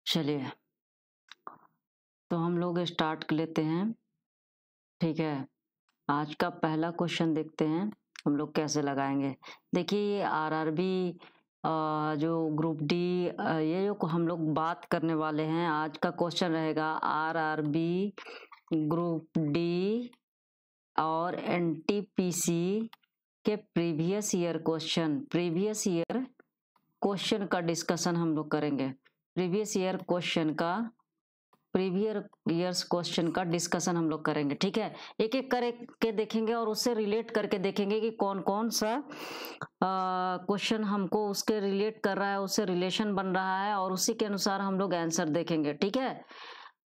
चलिए तो हम लोग स्टार्ट कर लेते हैं। ठीक है, आज का पहला क्वेश्चन देखते हैं हम लोग कैसे लगाएंगे। देखिए आरआरबी जो ग्रुप डी ये जो हम लोग बात करने वाले हैं, आज का क्वेश्चन रहेगा आरआरबी ग्रुप डी और एनटीपीसी के प्रीवियस ईयर क्वेश्चन का डिस्कशन हम लोग करेंगे। प्रीवियस ईयर्स क्वेश्चन का डिस्कशन हम लोग करेंगे। ठीक है, एक एक करके देखेंगे और उससे रिलेट करके देखेंगे कि कौन कौन सा क्वेश्चन हमको उसके रिलेट कर रहा है, उससे रिलेशन बन रहा है और उसी के अनुसार हम लोग आंसर देखेंगे। ठीक है,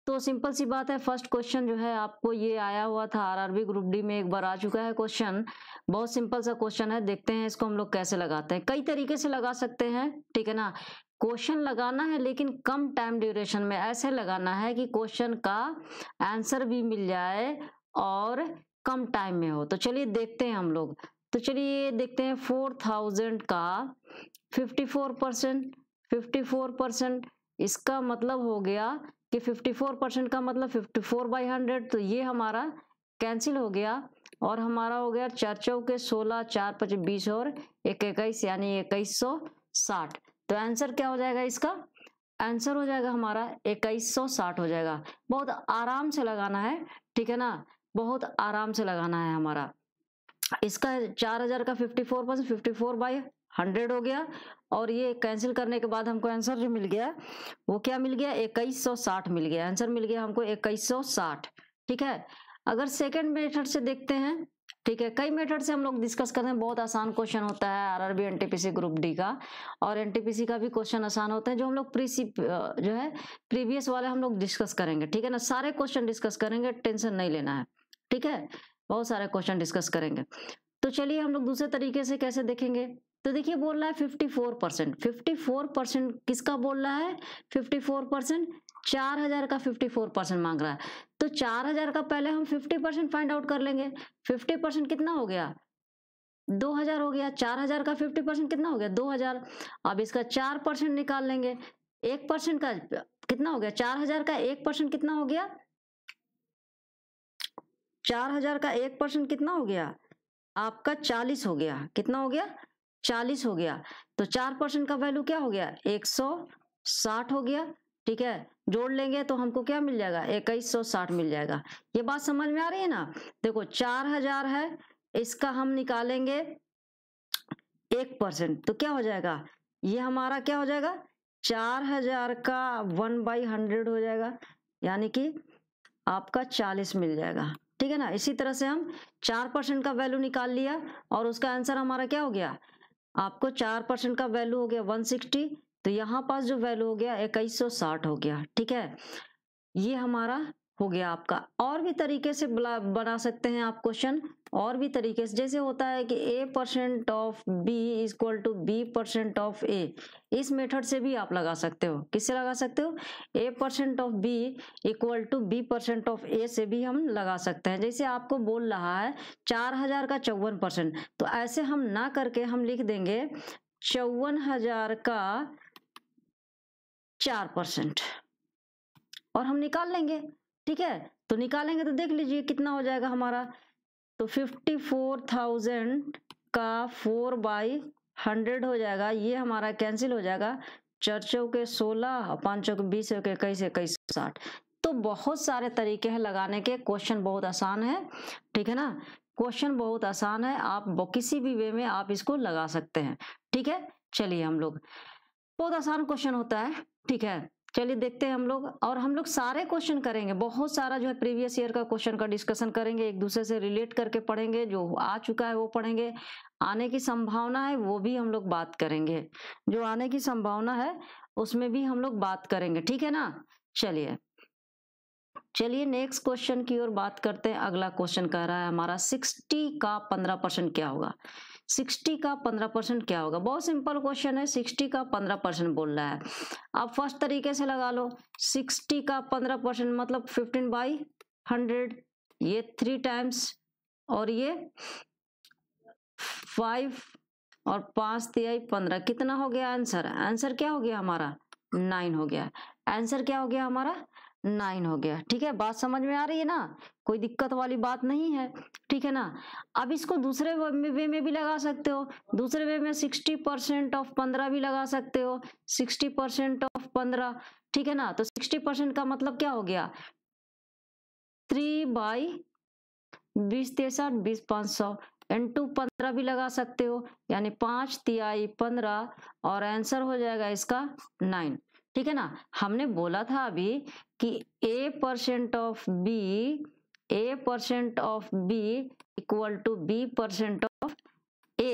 तो सिंपल सी बात है। फर्स्ट क्वेश्चन जो है आपको ये आया हुआ था आरआरबी ग्रुप डी में, एक बार आ चुका है क्वेश्चन। बहुत सिंपल सा क्वेश्चन है, देखते हैं इसको हम लोग कैसे लगाते हैं। कई तरीके से लगा सकते हैं, ठीक है ना। क्वेश्चन लगाना है लेकिन कम टाइम ड्यूरेशन में, ऐसे लगाना है कि क्वेश्चन का आंसर भी मिल जाए और कम टाइम में हो। तो चलिए देखते हैं हम लोग। तो चलिए देखते हैं 4000 का 54%, इसका मतलब हो गया कि 54% का मतलब 54/100, तो ये हमारा कैंसिल हो गया और हमारा हो गया 4 चौके 16, 4 5 20 और 1 21 यानी 2160। तो आंसर क्या हो जाएगा इसका? आंसर हो जाएगा हमारा 2160 हो जाएगा। बहुत आराम से लगाना है, ठीक है ना, बहुत आराम से लगाना है हमारा। इसका 4000 का 54%, 54/100 हो गया और ये कैंसिल करने के बाद हमको आंसर जो मिल गया वो क्या मिल गया? 2160 मिल गया। आंसर मिल गया हमको 2160। ठीक है, अगर सेकंड मेथड से देखते हैं, ठीक है, कई मेथड से हम लोग डिस्कस करते हैं। बहुत आसान क्वेश्चन होता है आरआरबी एनटीपीसी ग्रुप डी का, और एनटीपीसी का भी क्वेश्चन आसान होता है, जो हम लोग जो है प्रीवियस वाले हम लोग डिस्कस करेंगे। ठीक है ना, सारे क्वेश्चन डिस्कस करेंगे, टेंशन नहीं लेना है। ठीक है, बहुत सारे क्वेश्चन डिस्कस करेंगे। तो चलिए हम लोग दूसरे तरीके से कैसे देखेंगे। तो देखिए बोल रहा है 54%। 54% किसका बोल रहा है? 54%, 4000 का 54% मांग रहा है। तो 4000 का पहले हम 50% फाइंड आउट कर लेंगे। 50% कितना हो गया? 2000 हो गया। 4000 का 50% कितना हो गया? 2000। अब इसका 4% निकाल लेंगे। 1% का कितना हो गया? 4000 का 1% कितना हो गया? 4000 का 1% कितना हो गया? आपका 40 हो गया। कितना हो गया? 40 हो गया। तो 4% का वैल्यू क्या हो गया? 160 हो गया। ठीक है, जोड़ लेंगे तो हमको क्या मिल जाएगा? 2160 मिल जाएगा। ये बात समझ में आ रही है ना? देखो 4000 है, इसका हम निकालेंगे 1%, तो क्या हो जाएगा? ये हमारा क्या हो जाएगा? 4000 का 1/100 हो जाएगा, यानी कि आपका 40 मिल जाएगा। ठीक है ना, इसी तरह से हम 4% का वैल्यू निकाल लिया और उसका आंसर हमारा क्या हो गया? आपको 4% का वैल्यू हो गया 160, तो यहाँ पास जो वैल्यू हो गया 2160 हो गया। ठीक है, ये हमारा हो गया आपका। और भी तरीके से बना सकते हैं आप क्वेश्चन, और भी तरीके से, जैसे होता है कि A% of B equal to B% of A, इस मेथड से भी आप लगा सकते हो। किससे लगा सकते हो? A% of B equal to B% of A से भी हम लगा सकते हैं। जैसे आपको बोल रहा है 4000 का 54%, तो ऐसे हम ना करके हम लिख देंगे 54,000 का 4% और हम निकाल लेंगे। ठीक है, तो निकालेंगे तो देख लीजिए कितना हो जाएगा हमारा। तो 54,000 का 4/100 हो जाएगा। ये हमारा कैंसिल हो जाएगा। 4 चौके 16, 5 चौके 20, 21 2160। तो बहुत सारे तरीके हैं लगाने के। क्वेश्चन बहुत आसान है, ठीक है ना, क्वेश्चन बहुत आसान है। आप किसी भी वे में आप इसको लगा सकते हैं। ठीक है, चलिए हम लोग, बहुत आसान क्वेश्चन होता है। ठीक है, चलिए देखते हैं हम लोग, और हम लोग सारे क्वेश्चन करेंगे। बहुत सारा जो है प्रीवियस ईयर का क्वेश्चन का डिस्कशन करेंगे, एक दूसरे से रिलेट करके पढ़ेंगे। जो आ चुका है वो पढ़ेंगे, आने की संभावना है वो भी हम लोग बात करेंगे। जो आने की संभावना है उसमें भी हम लोग बात करेंगे। ठीक है ना, चलिए नेक्स्ट क्वेश्चन की ओर बात करते हैं। अगला क्वेश्चन कह रहा है हमारा 60 का 15% क्या होगा? 60 का 15% क्या होगा? बहुत सिंपल क्वेश्चन है। 60 का 15% बोल रहा है। आप फर्स्ट तरीके से लगा लो। 60 का 15% मतलब 15/100, ये 3 टाइम्स और ये 5 और 5 तिहाई 15, कितना हो गया आंसर? आंसर क्या हो गया हमारा? 9 हो गया। आंसर क्या हो गया हमारा? 9 हो गया। ठीक है, बात समझ में आ रही है ना? कोई दिक्कत वाली बात नहीं है। ठीक है ना? अब इसको दूसरे वे में भी लगा सकते हो। दूसरे वे में 60% ऑफ 15 भी लगा सकते हो। 60% ऑफ 15, ठीक है ना? तो 60% का मतलब क्या हो गया? 3/20 63 20 500 इंटू 15 भी लगा सकते हो, यानी 5 × 15 और आंसर हो जाएगा इसका 9। ठीक है ना? हमने बोला था अभी कि A% of B equal to B% of A,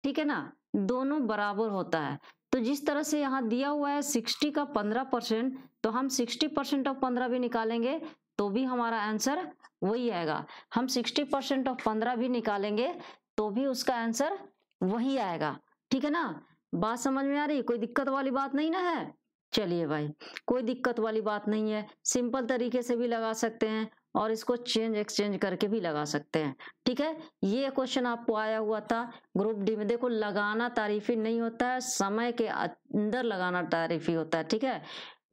ठीक है ना? दोनों बराबर होता है। तो जिस तरह से यहाँ दिया हुआ है 60 का 15%, तो हम 60% ऑफ 15 भी निकालेंगे तो भी हमारा आंसर वही आएगा। हम 60% ऑफ 15 भी निकालेंगे तो भी उसका आंसर वही आएगा। ठीक है ना? बात समझ में आ रही है? कोई दिक्कत वाली बात नहीं ना है? चलिए भाई, कोई दिक्कत वाली बात नहीं है। सिंपल तरीके से भी लगा सकते हैं और इसको चेंज एक्सचेंज करके भी लगा सकते हैं। ठीक है, ये क्वेश्चन आपको आया हुआ था ग्रुप डी में। देखो, लगाना तारीफी नहीं होता है, समय के अंदर लगाना तारीफी होता है। ठीक है,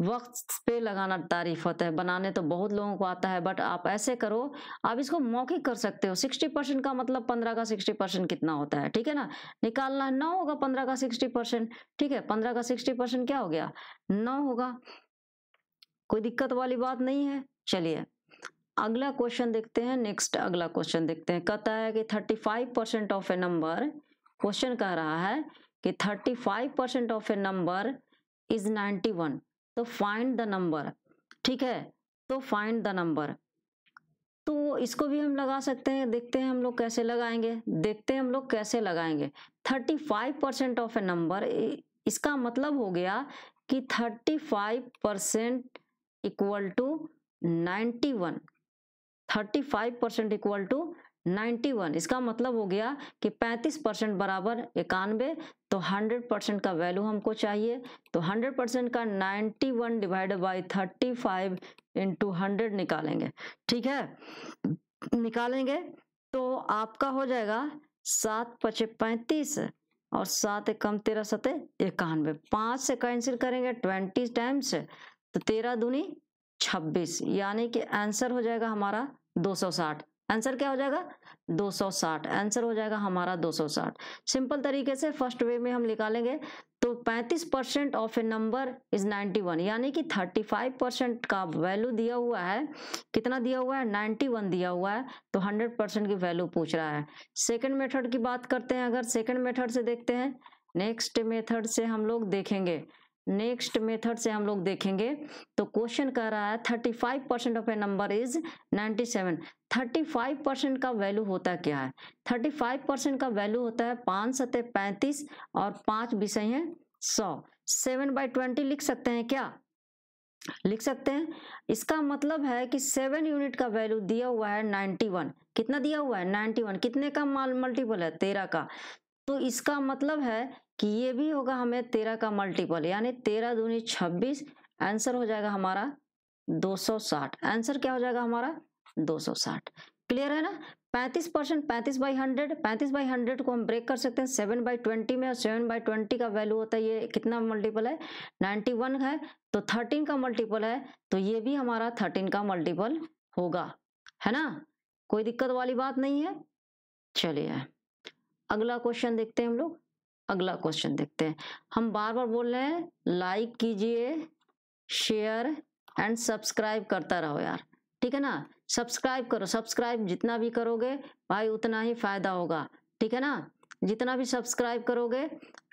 वक्त पे लगाना तारीफ होता है। बनाने तो बहुत लोगों को आता है, बट आप ऐसे करो, आप इसको मौखिक कर सकते हो। 60% का मतलब 15 का 60% कितना होता है? ठीक है ना? निकालना है, 9 होगा 15 का 60%। ठीक है, 15 का 60% क्या हो गया? 9 होगा। कोई दिक्कत वाली बात नहीं है। चलिए अगला क्वेश्चन देखते हैं। नेक्स्ट अगला क्वेश्चन देखते हैं। कहता है कि 35% ऑफ ए नंबर, क्वेश्चन कह रहा है कि 35% ऑफ ए नंबर इज 91, तो फाइंड द नंबर। ठीक है, तो फाइंड द नंबर, तो इसको भी हम लगा सकते हैं। देखते हैं हम लोग कैसे लगाएंगे, 35% ऑफ ए नंबर, इसका मतलब हो गया कि 35% इक्वल टू 91। 35% इक्वल टू 91, इसका मतलब हो गया कि 35% बराबर 91। तो 100% का वैल्यू हमको चाहिए, तो 100% का 91 डिवाइडेड बाई 35 इंटू 100 निकालेंगे। ठीक है, निकालेंगे तो आपका हो जाएगा 7 × 5 = 35 और 7 × 1 = 13 7 91। 5 से कैंसिल करेंगे 20 टाइम्स, तो 13 दूनी 26, यानी कि आंसर हो जाएगा हमारा 260। आंसर क्या हो जाएगा? 260। आंसर हो जाएगा हमारा 260। सिंपल तरीके से फर्स्ट वे में हम निकालेंगे तो 35% ऑफ ए नंबर इज 91, यानी कि 35% का वैल्यू दिया हुआ है। कितना दिया हुआ है? 91 दिया हुआ है, तो 100% की वैल्यू पूछ रहा है। सेकंड मेथड की बात करते हैं। अगर सेकंड मेथड से देखते हैं, नेक्स्ट मेथड से हम लोग देखेंगे, तो क्वेश्चन कह रहा है 35% ऑफ ए नंबर इज 97। 35% का वैल्यू होता क्या है? 35% का वैल्यू होता है 5 × 7 = 35 और 5 विषय है 100। 7/20 लिख सकते हैं क्या? लिख सकते हैं। इसका मतलब है कि 7 यूनिट का वैल्यू दिया हुआ है 91। कितना दिया हुआ है? 91। कितने का मल्टीपल है? 13 का। तो इसका मतलब है कि ये भी होगा हमें 13 का मल्टीपल, यानी 13 दूनी 26। आंसर हो जाएगा हमारा 260। आंसर क्या हो जाएगा हमारा? 260। क्लियर है ना? 35%, 35/100, 35/100 को हम ब्रेक कर सकते हैं 7/20 में, और 7/20 का वैल्यू होता है, ये कितना मल्टीपल है? 91 है, तो 13 का मल्टीपल है, तो ये भी हमारा 13 का मल्टीपल होगा, है ना? कोई दिक्कत वाली बात नहीं है। चलिए अगला क्वेश्चन देखते हैं हम लोग। अगला क्वेश्चन देखते हैं। हम बार बार बोल रहे हैं लाइक कीजिए, शेयर एंड सब्सक्राइब करता रहो यार। ठीक है ना? सब्सक्राइब करो, सब्सक्राइब जितना भी करोगे भाई उतना ही फायदा होगा। ठीक है ना? जितना भी सब्सक्राइब करोगे,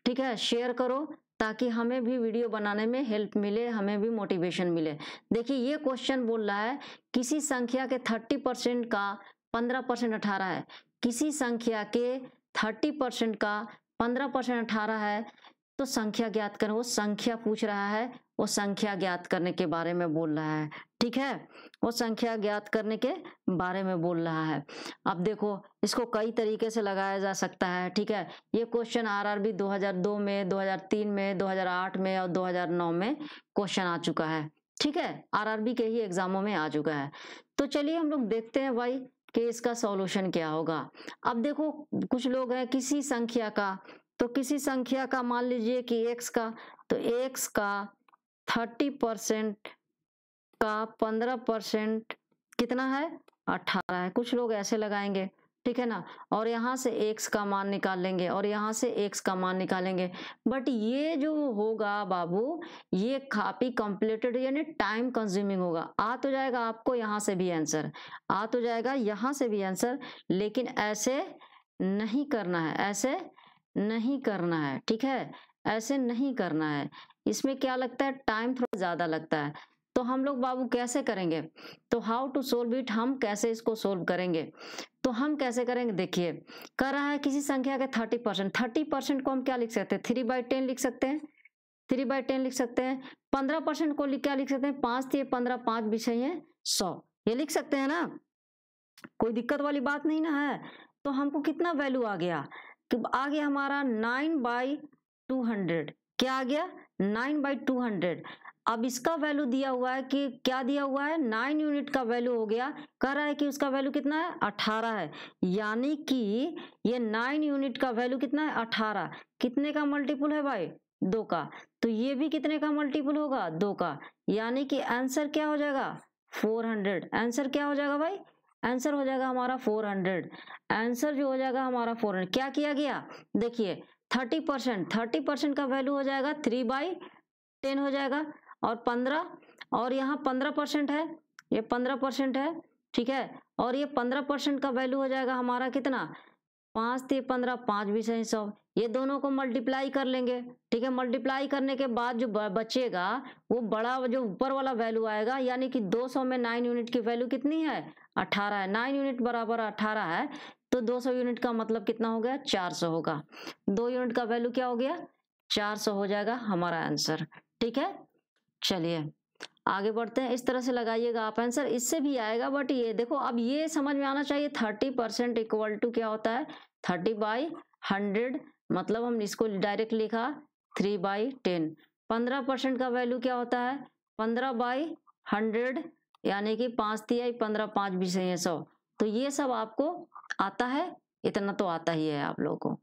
ठीक है, शेयर करो ताकि हमें भी वीडियो बनाने में हेल्प मिले, हमें भी मोटिवेशन मिले। देखिए ये क्वेश्चन बोल रहा है किसी संख्या के 30% का 15% 18 है। किसी संख्या के 30% का 15% 18 है, तो संख्या ज्ञात करो। वो संख्या पूछ रहा है, वो संख्या ज्ञात करने के बारे में बोल रहा है। ठीक है, वो संख्या ज्ञात करने के बारे में बोल रहा है। अब देखो इसको कई तरीके से लगाया जा सकता है। ठीक है, ये क्वेश्चन RRB 2002 में, 2003 में, 2008 में और 2009 में क्वेश्चन आ चुका है। ठीक है, RRB के ही एग्जामों में आ चुका है। तो चलिए हम लोग देखते हैं भाई कि इसका सॉल्यूशन क्या होगा। अब देखो कुछ लोग हैं किसी संख्या का तो किसी संख्या का मान लीजिए कि x का, तो x का 30% का 15% कितना है, 18 है। कुछ लोग ऐसे लगाएंगे, ठीक है ना, और यहाँ से x का मान निकाल लेंगे और यहाँ से x का मान निकालेंगे। बट ये जो होगा बाबू, ये काफी कॉम्प्लिकेटेड यानी टाइम कंज्यूमिंग होगा। आ तो जाएगा आपको यहाँ से भी आंसर, आ तो जाएगा यहाँ से भी आंसर, लेकिन ऐसे नहीं करना है, ऐसे नहीं करना है, ठीक है, ऐसे नहीं करना है। इसमें क्या लगता है, टाइम थोड़ा ज्यादा लगता है। तो हम लोग बाबू कैसे करेंगे, तो हाउ टू सोल्व इट, हम कैसे इसको सोल्व करेंगे, तो हम कैसे करेंगे, देखिए कर रहा है किसी संख्या के 30%, 30% को हम क्या लिख सकते हैं, 3/10 लिख सकते हैं, 3/10 लिख सकते हैं। 15% को क्या लिख सकते हैं, 5 × 15, 5 विषय है 100, ये लिख सकते हैं ना, कोई दिक्कत वाली बात नहीं ना है। तो हमको कितना वैल्यू आ गया, तो आ गया हमारा 9/200, क्या आ गया, 9/200। अब इसका वैल्यू दिया हुआ है कि क्या दिया हुआ है, 9 यूनिट का वैल्यू हो गया, कह रहा है कि उसका वैल्यू कितना है, 18 है। यानी कि ये 9 यूनिट का वैल्यू कितना है, 18, कितने का मल्टीपल है भाई, 2 का, तो ये भी कितने का मल्टीपल होगा, 2 का। यानी कि आंसर क्या हो जाएगा, 400। आंसर क्या हो जाएगा भाई, आंसर हो जाएगा हमारा 400। आंसर जो हो जाएगा हमारा 400, क्या किया गया, देखिए 30% का वैल्यू हो जाएगा 3/10 हो जाएगा, और 15, और यहाँ 15% है, ये 15% है, ठीक है, और ये 15% का वैल्यू हो जाएगा हमारा कितना, 5 × 15, 5 × 100, ये दोनों को मल्टीप्लाई कर लेंगे, ठीक है। मल्टीप्लाई करने के बाद जो बचेगा वो बड़ा जो ऊपर वाला वैल्यू आएगा, यानी कि 200 में 9 यूनिट की वैल्यू कितनी है, 18 है, 9 यूनिट बराबर 18 है, तो 200 यूनिट का मतलब कितना हो गया, 400 होगा। 2 यूनिट का वैल्यू क्या हो गया, 400 हो जाएगा हमारा आंसर, ठीक है। चलिए आगे बढ़ते हैं, इस तरह से लगाइएगा आप आंसर, इससे भी आएगा। बट ये देखो, अब ये समझ में आना चाहिए 30% इक्वल टू क्या होता है, 30/100, मतलब हम इसको डायरेक्ट लिखा 3/10। 15% का वैल्यू क्या होता है, 15/100, यानी कि 5 × 15, 5 × 100। तो ये सब आपको आता है, इतना तो आता ही है आप लोगों को,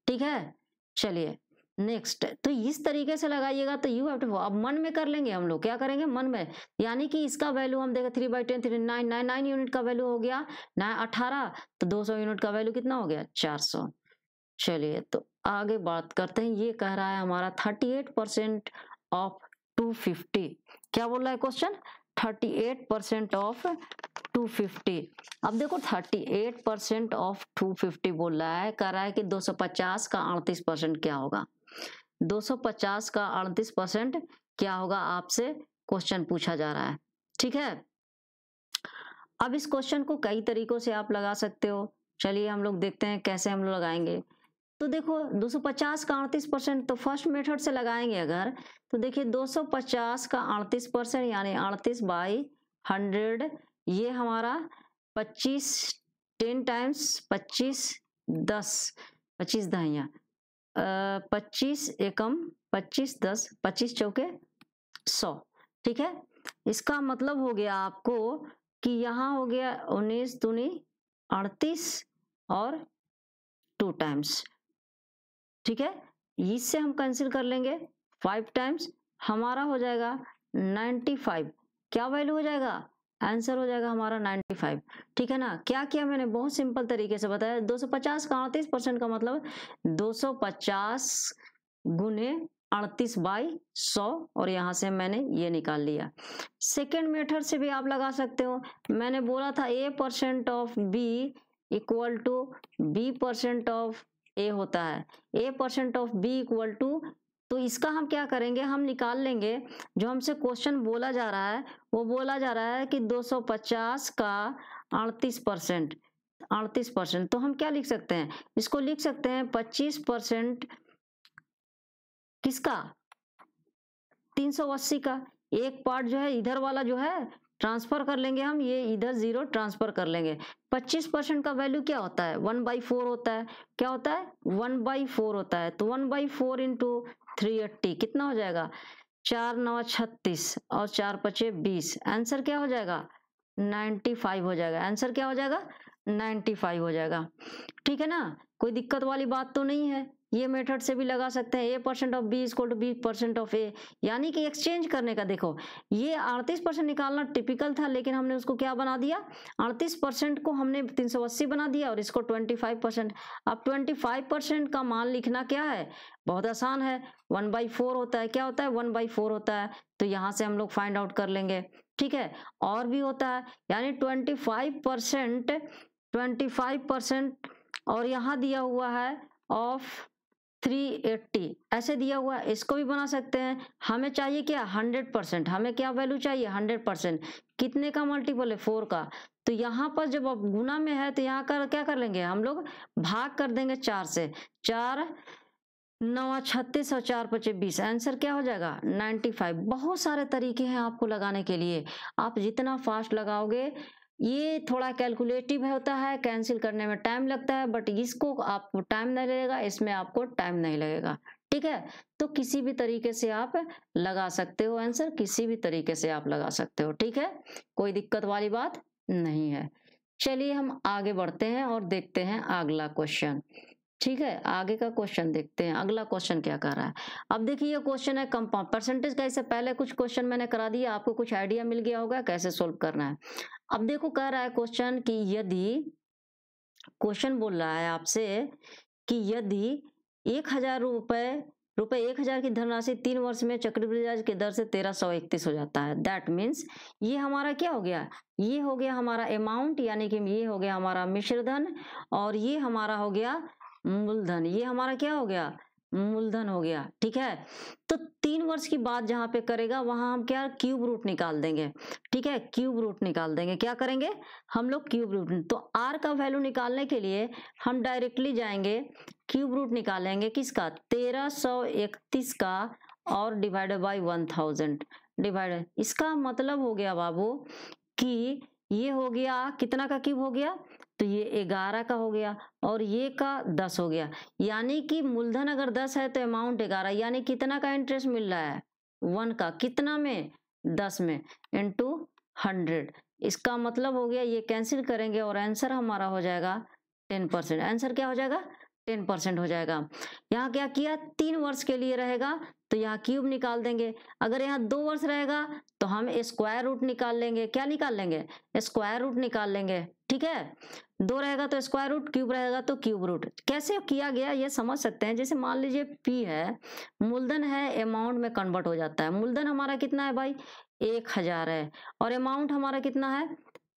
ठीक है। चलिए नेक्स्ट, तो इस तरीके से लगाइएगा, तो यू हैव टू, अब मन में कर लेंगे हम लोग, क्या करेंगे मन में, यानी कि इसका वैल्यू हम देखें 3/10, 9 यूनिट का वैल्यू हो गया 18, तो 200 यूनिट का वैल्यू कितना हो गया, 400। चलिए तो आगे बात करते हैं, ये कह रहा है हमारा 38% ऑफ 250, क्या बोल रहा है क्वेश्चन, 38% ऑफ 250। अब देखो 38% ऑफ 250 बोल रहा है, कह रहा है कि 250 का 38% क्या होगा, 250 का 38% क्या होगा, आपसे क्वेश्चन पूछा जा रहा है, ठीक है। अब इस क्वेश्चन को कई तरीकों से आप लगा सकते हो, चलिए हम लोग देखते हैं कैसे हम लोग लगाएंगे। तो देखो 250 का 38%, तो फर्स्ट मेथड से लगाएंगे अगर, तो देखिए 250 का 38% यानी 38/100, ये हमारा 25, 10 टाइम्स 25, 10, 25 दहिया 25 एकम 25, 10, 25 चौके 100, ठीक है। इसका मतलब हो गया आपको कि यहाँ हो गया 19 दूनी 38 और 2 टाइम्स, ठीक है। इससे हम कैंसिल कर लेंगे 5 टाइम्स, हमारा हो जाएगा 95, क्या वैल्यू हो जाएगा, आंसर हो जाएगा हमारा 95, ठीक है ना। क्या किया मैंने, बहुत सिंपल तरीके से बताया, 250 का 38% का मतलब 250 गुने 38/100, और यहाँ से मैंने ये निकाल लिया। सेकेंड मेथड से भी आप लगा सकते हो, मैंने बोला था A% of B equal to B% of A होता है, A% of B equal to, तो इसका हम क्या करेंगे, हम निकाल लेंगे, जो हमसे क्वेश्चन बोला जा रहा है, वो बोला जा रहा है कि 250 का 38%, 38%, तो हम क्या लिख सकते हैं, इसको लिख सकते हैं 25% किसका, 380 का। एक पार्ट जो है इधर वाला जो है ट्रांसफर कर लेंगे हम, ये इधर 0 ट्रांसफर कर लेंगे। 25% का वैल्यू क्या होता है, 1/4 होता है, क्या होता है 1/4 होता है, तो 1/4 इंटू 380 कितना हो जाएगा, 4 9 36 और 4 5 20, आंसर क्या हो जाएगा 95 हो जाएगा, आंसर क्या हो जाएगा 95 हो जाएगा, ठीक है ना। कोई दिक्कत वाली बात तो नहीं है, ये मेथड से भी लगा सकते हैं। a% of b equal to b% of a, यानी कि एक्सचेंज करने का। देखो ये 38% निकालना टिपिकल था, लेकिन हमने उसको क्या बना दिया, 38% को हमने 380 बना दिया और इसको 25%। अब 25% का मान लिखना क्या है, बहुत आसान है, 1/4 होता है। क्या होता है, 1/4 होता है। तो यहाँ से हम लोग फाइंड आउट कर लेंगे, ठीक है। और भी होता है, यानी 25% और यहाँ दिया हुआ है ऑफ 380, ऐसे दिया हुआ है। इसको भी बना सकते हैं। हमें चाहिए क्या, 100%। हमें क्या वैल्यू चाहिए, 100%। कितने का मल्टीपल है, 4 का। तो यहाँ पर जब अब गुना में है तो यहाँ का क्या कर लेंगे हम लोग, भाग कर देंगे 4 से। 4 9 36 और 4 5 20, आंसर क्या हो जाएगा, 95। बहुत सारे तरीके हैं आपको लगाने के लिए, आप जितना फास्ट लगाओगे। ये थोड़ा कैलकुलेटिव होता है, कैंसिल करने में टाइम लगता है, बट इसको आपको टाइम नहीं लगेगा, इसमें आपको टाइम नहीं लगेगा, ठीक है। तो किसी भी तरीके से आप लगा सकते हो आंसर, किसी भी तरीके से आप लगा सकते हो, ठीक है, कोई दिक्कत वाली बात नहीं है। चलिए हम आगे बढ़ते हैं और देखते हैं अगला क्वेश्चन, ठीक है। आगे का क्वेश्चन देखते हैं, अगला क्वेश्चन क्या कर रहा है। अब देखिए ये क्वेश्चन है कंपाउंड परसेंटेज का। इससे पहले कुछ क्वेश्चन मैंने करा दिया, आपको कुछ आइडिया मिल गया होगा कैसे सोल्व करना है। अब देखो कह रहा है क्वेश्चन कि यदि, क्वेश्चन बोल रहा है आपसे कि यदि 1000 रुपए 1000 की धनराशि 3 वर्ष में चक्रवृद्धि ब्याज की दर से 1331 हो जाता है। दैट मीन्स ये हमारा क्या हो गया, ये हो गया हमारा अमाउंट, यानी कि ये हो गया हमारा मिश्र धन, और ये हमारा हो गया मूलधन। ये हमारा क्या हो गया, मूलधन हो गया, ठीक है। तो 3 वर्ष की बात जहां पे करेगा वहां हम क्या, क्यूब रूट निकाल देंगे, ठीक है, क्यूब रूट निकाल देंगे। क्या करेंगे हम लोग, क्यूब रूट। तो आर का वैल्यू निकालने के लिए हम डायरेक्टली जाएंगे, क्यूब रूट निकालेंगे किसका, 1331 का, और डिवाइडेड बाई 1000 डिवाइडेड। इसका मतलब हो गया बाबू कि ये हो गया कितना का क्यूब हो गया, तो ये 11 का हो गया, और ये का 10 हो गया। यानी कि मूलधन अगर 10 है तो अमाउंट 11, यानी कितना का इंटरेस्ट मिल रहा है, 1 का। कितना में, 10 में, इंटू 100। इसका मतलब हो गया, ये कैंसिल करेंगे और आंसर हमारा हो जाएगा 10%। आंसर क्या हो जाएगा, 10% हो जाएगा। यहाँ क्या किया, 3 वर्ष के लिए रहेगा तो यहाँ क्यूब निकाल देंगे। अगर यहाँ 2 वर्ष रहेगा तो हम स्क्वायर रूट निकाल लेंगे। क्या निकाल लेंगे, स्क्वायर रूट निकाल लेंगे, ठीक है। 2 रहेगा तो स्क्वायर रूट, क्यूब रहेगा तो क्यूब रूट। कैसे किया गया ये समझ सकते हैं। जैसे मान लीजिए P है, मूलधन है, अमाउंट में कन्वर्ट हो जाता है। मूलधन हमारा कितना है भाई, 1000 है, और अमाउंट हमारा कितना है,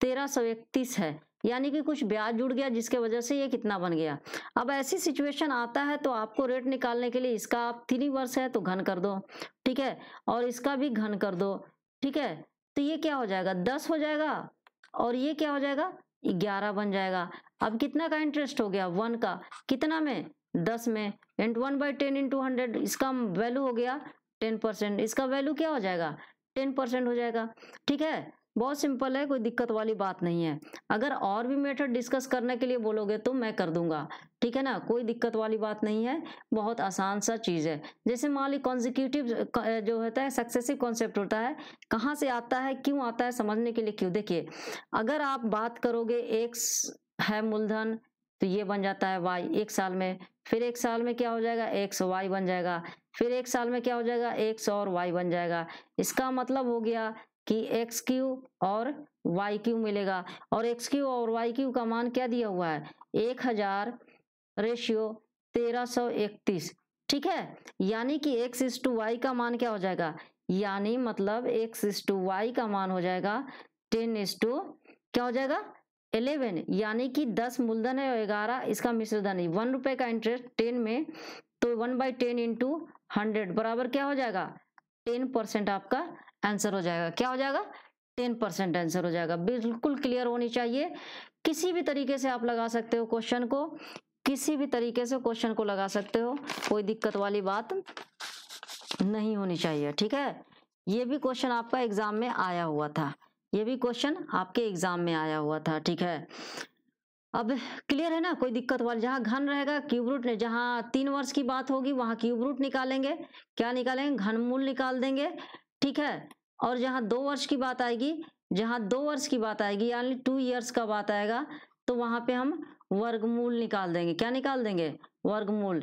1331 है, यानी कि कुछ ब्याज जुड़ गया जिसके वजह से ये कितना बन गया। अब ऐसी सिचुएशन आता है तो आपको रेट निकालने के लिए इसका आप 3 वर्ष है तो घन कर दो, ठीक है, और इसका भी घन कर दो, ठीक है। तो ये क्या हो जाएगा, 10 हो जाएगा, और ये क्या हो जाएगा, 11 बन जाएगा। अब कितना का इंटरेस्ट हो गया, 1 का। कितना में, 10 में, इंटू 1/10 इंटू 100। इसका वैल्यू हो गया 10%। इसका वैल्यू क्या हो जाएगा, 10% हो जाएगा, ठीक है। बहुत सिंपल है, कोई दिक्कत वाली बात नहीं है। अगर और भी मेथड डिस्कस करने के लिए बोलोगे तो मैं कर दूंगा, ठीक है ना, कोई दिक्कत वाली बात नहीं है, बहुत आसान सा चीज है। जैसे मान ली कॉन्जिक्यूटिव जो होता है, सक्सेसिव कॉन्सेप्ट होता है, कहाँ से आता है, क्यों आता है, समझने के लिए क्यों। देखिए अगर आप बात करोगे x है मूलधन, तो ये बन जाता है y 1 साल में, फिर 1 साल में क्या हो जाएगा, x y बन जाएगा, फिर 1 साल में क्या हो जाएगा, x और y बन जाएगा। इसका मतलब हो गया कि एक्स क्यू और वाई क्यू मिलेगा, और एक्स क्यू और वाई क्यू का मान क्या दिया हुआ है, 1000 रेशियो 1331, ठीक है। यानी कि x/y का मान क्या हो जाएगा, यानी मतलब x/y का मान हो जाएगा 10 क्या हो जाएगा 11, यानी कि 10 मूलधन है और 11 इसका मिश्रधन है। 1 रुपए का इंटरेस्ट 10 में, तो 1/10 इंटू 100 बराबर क्या हो जाएगा, 10% आपका आंसर हो जाएगा। क्या हो जाएगा, 10% आंसर हो जाएगा। बिल्कुल क्लियर होनी चाहिए। किसी भी तरीके से आप लगा सकते हो क्वेश्चन को, किसी भी तरीके से क्वेश्चन को लगा सकते हो, कोई दिक्कत वाली बात नहीं होनी चाहिए, ठीक है। ये भी क्वेश्चन आपका एग्जाम में आया हुआ था, ये भी क्वेश्चन आपके एग्जाम में आया हुआ था, ठीक है। अब क्लियर है ना, कोई दिक्कत वाली। जहां घन रहेगा क्यूब रूट, जहां 3 वर्ष की बात होगी वहां क्यूब रूट निकालेंगे। क्या निकालेंगे, घनमूल निकाल देंगे, ठीक है। और जहां 2 वर्ष की बात आएगी, जहां 2 वर्ष की बात आएगी यानी 2 इयर्स का बात आएगा, तो वहां पे हम वर्गमूल निकाल देंगे। क्या निकाल देंगे, वर्गमूल।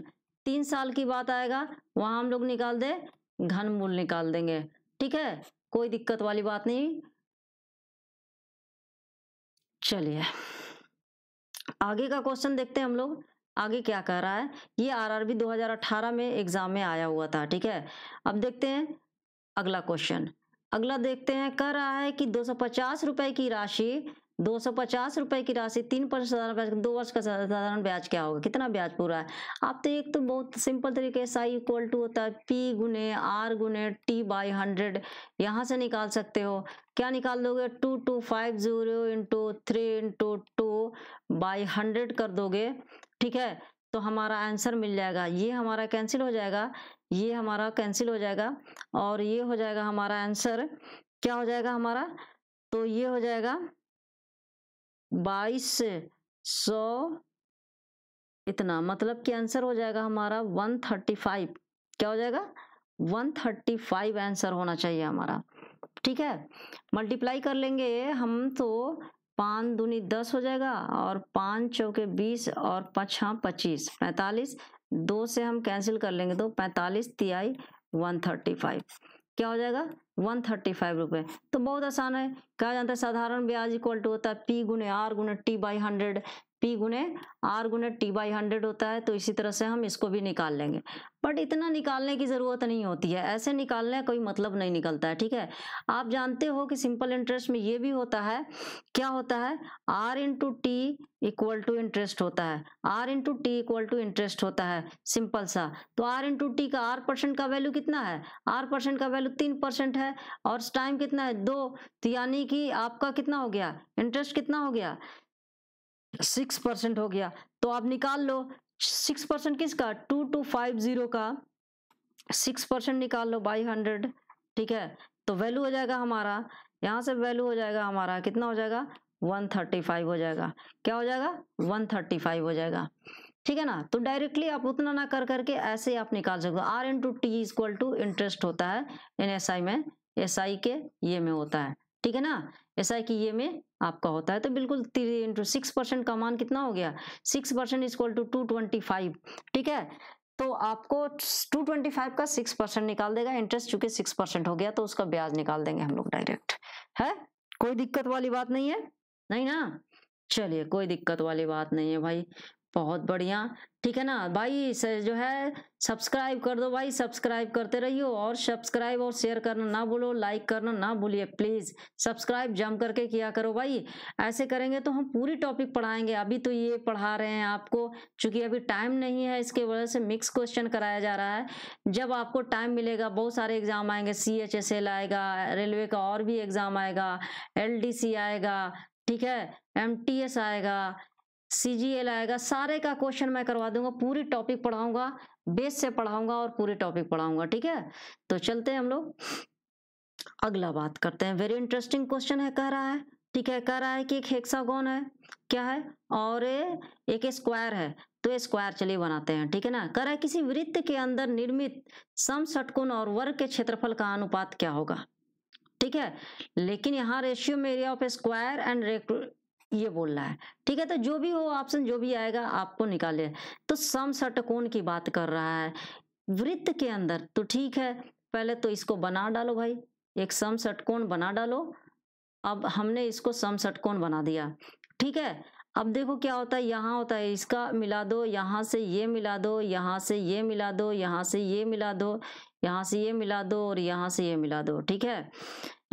3 साल की बात आएगा वहां हम लोग निकाल दे घनमूल निकाल देंगे, ठीक है, कोई दिक्कत वाली बात नहीं। चलिए आगे का क्वेश्चन देखते हैं हम लोग, आगे क्या कह रहा है। ये आरआरबी 2018 में एग्जाम में आया हुआ था, ठीक है। अब देखते हैं अगला क्वेश्चन। अगला देखते हैं, कह रहा है कि 250 रुपए की राशि 250 रुपए की राशि 3% 2 वर्ष का साधारण ब्याज क्या होगा, कितना ब्याज पूरा है। आप तो एक तो बहुत सिंपल तरीके से आई इक्वल टू होता है पी गुने आर गुने टी बाई 100, यहाँ से निकाल सकते हो। क्या निकाल दोगे, 2250 इंटू 3 इंटू 2 बाई 100 कर दोगे, ठीक है, तो हमारा आंसर मिल जाएगा। ये हमारा कैंसिल हो जाएगा, ये हमारा कैंसिल हो जाएगा, और ये हो जाएगा हमारा आंसर, क्या हो जाएगा हमारा, तो ये हो जाएगा 2200 इतना, मतलब कि आंसर हो जाएगा हमारा 135। क्या हो जाएगा, 135 आंसर होना चाहिए हमारा, ठीक है। मल्टीप्लाई कर लेंगे हम तो 5 दूनी 10 हो जाएगा, और 5 चौके 20 और 5 25 45, 2 से हम कैंसिल कर लेंगे तो 45 तिहाई 135, क्या हो जाएगा 135 रुपए। तो बहुत आसान है, कहा जाता है साधारण ब्याज इक्वल टू होता है पी गुने आर गुने टी बाई 100, पी गुने आर गुने टी बाई 100 होता है। तो इसी तरह से हम इसको भी निकाल लेंगे, बट इतना निकालने की जरूरत नहीं होती है, ऐसे निकालने का कोई मतलब नहीं निकलता है, ठीक है। आप जानते हो कि सिंपल इंटरेस्ट में ये भी होता है, क्या होता है, R into T equal to interest होता है, R into T equal to interest होता है, सिंपल सा। तो आर इंटू टी का आर परसेंट का वैल्यू कितना है, आर परसेंट का वैल्यू 3% है, और टाइम कितना है 2, तो यानी कि आपका कितना हो गया, इंटरेस्ट कितना हो गया 6% हो गया। तो आप निकाल लो 6% किसका, 2250 का 6% निकाल लो बाई 100, ठीक है। तो वैल्यू हो जाएगा हमारा, यहाँ से वैल्यू हो जाएगा हमारा कितना हो जाएगा 135 हो जाएगा, क्या हो जाएगा 135 हो जाएगा, ठीक है ना। तो डायरेक्टली आप उतना ना कर करके ऐसे आप निकाल सकते हो। R into T equal to interest होता है इन एसआई में, एसआई के ये में होता है, ठीक है ना, एसआई की ये में आपका होता है। तो बिल्कुल 3 इंटू 6% का मान कितना हो गया, 6% इक्वल टू 225, ठीक है। तो आपको 225 का 6% निकाल देगा, इंटरेस्ट चूंकि 6% हो गया तो उसका ब्याज निकाल देंगे हम लोग डायरेक्ट, है कोई दिक्कत वाली बात नहीं है, नहीं ना। चलिए कोई दिक्कत वाली बात नहीं है भाई, बहुत बढ़िया, ठीक है ना भाई। जो है सब्सक्राइब कर दो भाई, सब्सक्राइब करते रहिए, और सब्सक्राइब और शेयर करना ना भूलो, लाइक करना ना भूलिए प्लीज, सब्सक्राइब जम करके किया करो भाई। ऐसे करेंगे तो हम पूरी टॉपिक पढ़ाएंगे, अभी तो ये पढ़ा रहे हैं आपको, चूंकि अभी टाइम नहीं है इसके वजह से मिक्स क्वेश्चन कराया जा रहा है। जब आपको टाइम मिलेगा, बहुत सारे एग्जाम आएंगे, CHSL आएगा, रेलवे का और भी एग्जाम आएगा, LDC आएगा, ठीक है, MTS आएगा, CGL आएगा, सारे का क्वेश्चन मैं करवा दूंगा, पूरी टॉपिक पढ़ाऊंगा, बेस से पढ़ाऊंगा और पूरी टॉपिक पढ़ाऊंगा, ठीक है। तो चलते हैं हम लोग अगला बात करते हैं। वेरी इंटरेस्टिंग क्वेश्चन है, कह रहा है, ठीक है, कह रहा है कि एक हेक्सागोन है, क्या है, और एक स्क्वायर है, तो स्क्वायर चलिए बनाते हैं, ठीक है ना। कह रहा है किसी वृत्त के अंदर निर्मित समषटकोण और वर्ग के क्षेत्रफल का अनुपात क्या होगा, ठीक है। लेकिन यहाँ रेशियो में एरिया ऑफ स्क्वायर एंड ये बोल रहा है, ठीक है। तो जो भी हो ऑप्शन जो भी आएगा आपको निकाले। तो समषटकोण की बात कर रहा है वृत्त के अंदर, तो ठीक है, पहले तो इसको बना डालो भाई, एक समषटकोण बना डालो। अब हमने इसको समषटकोण बना दिया, ठीक है। अब देखो क्या होता है, यहाँ होता है इसका मिला दो, यहाँ से ये मिला दो, यहाँ से ये मिला दो, यहाँ से ये मिला दो, यहाँ से ये मिला दो, और यहाँ से ये मिला दो, ठीक है।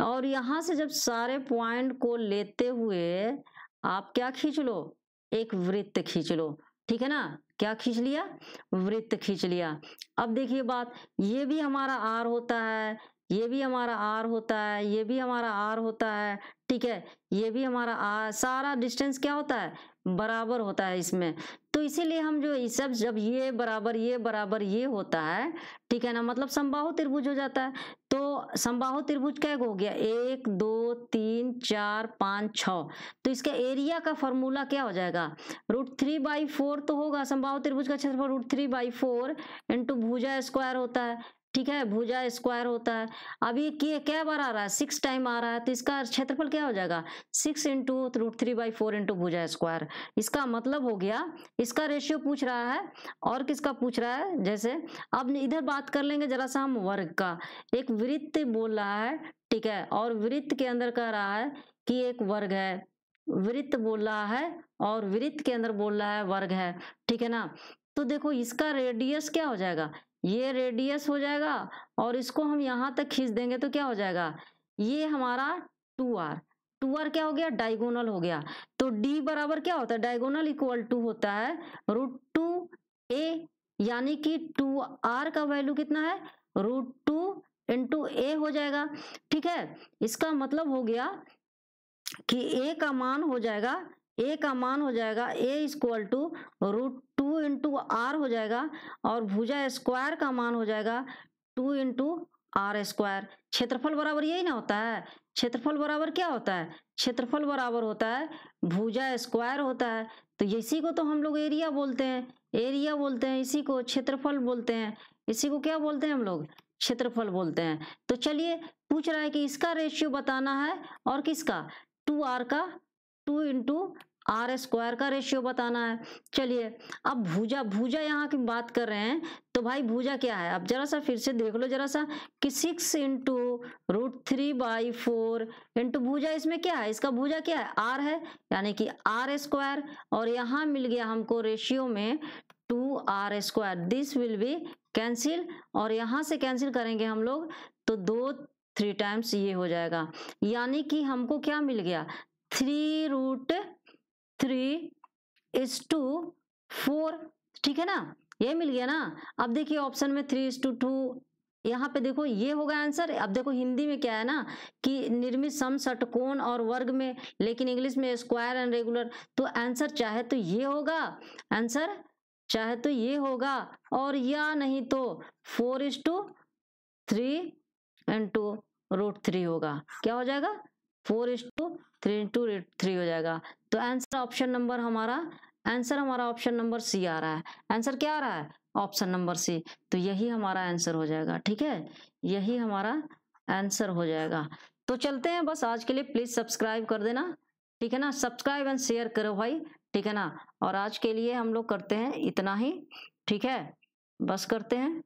और यहाँ से जब सारे पॉइंट को लेते हुए आप क्या खींच लो, एक वृत्त खींच लो, ठीक है ना। क्या खींच लिया, वृत्त खींच लिया। अब देखिए बात, ये भी हमारा आर होता है, ये भी हमारा आर होता है, ये भी हमारा आर होता है, ठीक है, ये भी हमारा आर, सारा डिस्टेंस क्या होता है बराबर होता है इसमें। तो इसीलिए हम जो सब जब ये बराबर ये बराबर ये होता है, ठीक है ना, मतलब समबाहु त्रिभुज हो जाता है। तो समबाहु त्रिभुज क्या हो गया, 1 2 3 4 5 6, तो इसका एरिया का फॉर्मूला क्या हो जाएगा, √3/4 तो होगा, समबाहु त्रिभुज का क्षेत्रफल √3/4 इंटू भुजा स्क्वायर होता है, ठीक है, भुजा स्क्वायर होता है। अब ये क्या बार आ रहा है, 6 टाइम आ रहा है, तो इसका क्षेत्रफल क्या हो जाएगा, 6 इंटू √3/4 इंटू भुजा स्क्वायर। इसका मतलब हो गया, इसका रेशियो पूछ रहा है और किसका पूछ रहा है, जैसे अब इधर बात कर लेंगे जरा सा हम वर्ग का। एक वृत्त बोल रहा है, ठीक है, और वृत्त के अंदर कह रहा है कि एक वर्ग है, वृत्त बोल रहा है और वृत्त के अंदर बोल रहा है वर्ग है, ठीक है ना। तो देखो इसका रेडियस क्या हो जाएगा, ये रेडियस हो जाएगा और इसको हम यहां तक खींच देंगे तो क्या हो जाएगा, ये हमारा 2r, 2r क्या हो गया, डायगोनल हो गया। तो d बराबर क्या होता है, डायगोनल इक्वल टू होता है √2a, यानी कि 2r का वैल्यू कितना है, √2 इंटू a हो जाएगा। ठीक है, इसका मतलब हो गया कि a का मान हो जाएगा, a का मान हो जाएगा a equal to √2 into R हो जाएगा, और भुजा स्क्वायर का मान हो जाएगा 2 इंटू आर स्क्वायर। क्षेत्रफल बराबर यही ना होता है, क्षेत्रफल बराबर क्या होता है, क्षेत्रफल बराबर होता है भुजा स्क्वायर होता है। तो इसी को तो हम लोग एरिया बोलते हैं, एरिया बोलते हैं, इसी को क्षेत्रफल बोलते हैं, इसी को क्या बोलते हैं हम लोग, क्षेत्रफल बोलते हैं। तो चलिए पूछ रहा है कि इसका रेशियो बताना है और किसका, 2r का 2 इंटू आर स्क्वायर का रेशियो बताना है। चलिए अब भुजा, भुजा यहाँ की बात कर रहे हैं तो भाई भुजा क्या है, अब जरा सा फिर से देख लो जरा सा कि 6 इंटू √3/4 इंटू भुजा, इसमें क्या है, इसका भुजा क्या है, r है, यानी कि आर स्क्वायर, और यहाँ मिल गया हमको रेशियो में 2r square, this will be cancel, और यहाँ से कैंसिल करेंगे हम लोग तो 3 टाइम्स ये हो जाएगा, यानी कि हमको क्या मिल गया, 3√3/4, ठीक है ना, ये मिल गया ना। अब देखिए ऑप्शन में 3:2, यहाँ पे देखो ये होगा आंसर। अब देखो हिंदी में क्या है ना कि निर्मित सम षटकोण और वर्ग में, लेकिन इंग्लिश में स्क्वायर एंड रेगुलर, तो आंसर चाहे तो ये होगा, आंसर चाहे तो ये होगा, और या नहीं तो 4:3 इंटू √3 होगा, क्या हो जाएगा, 4:3 इंटू √3 हो जाएगा। तो आंसर ऑप्शन नंबर हमारा, आंसर हमारा ऑप्शन नंबर सी आ रहा है। आंसर क्या आ रहा है, ऑप्शन नंबर सी। तो यही हमारा आंसर हो जाएगा, ठीक है, यही हमारा आंसर हो जाएगा। तो चलते हैं, बस आज के लिए प्लीज सब्सक्राइब कर देना, ठीक है ना, सब्सक्राइब एंड शेयर करो भाई, ठीक है ना। और आज के लिए हम लोग करते हैं इतना ही, ठीक है, बस करते हैं।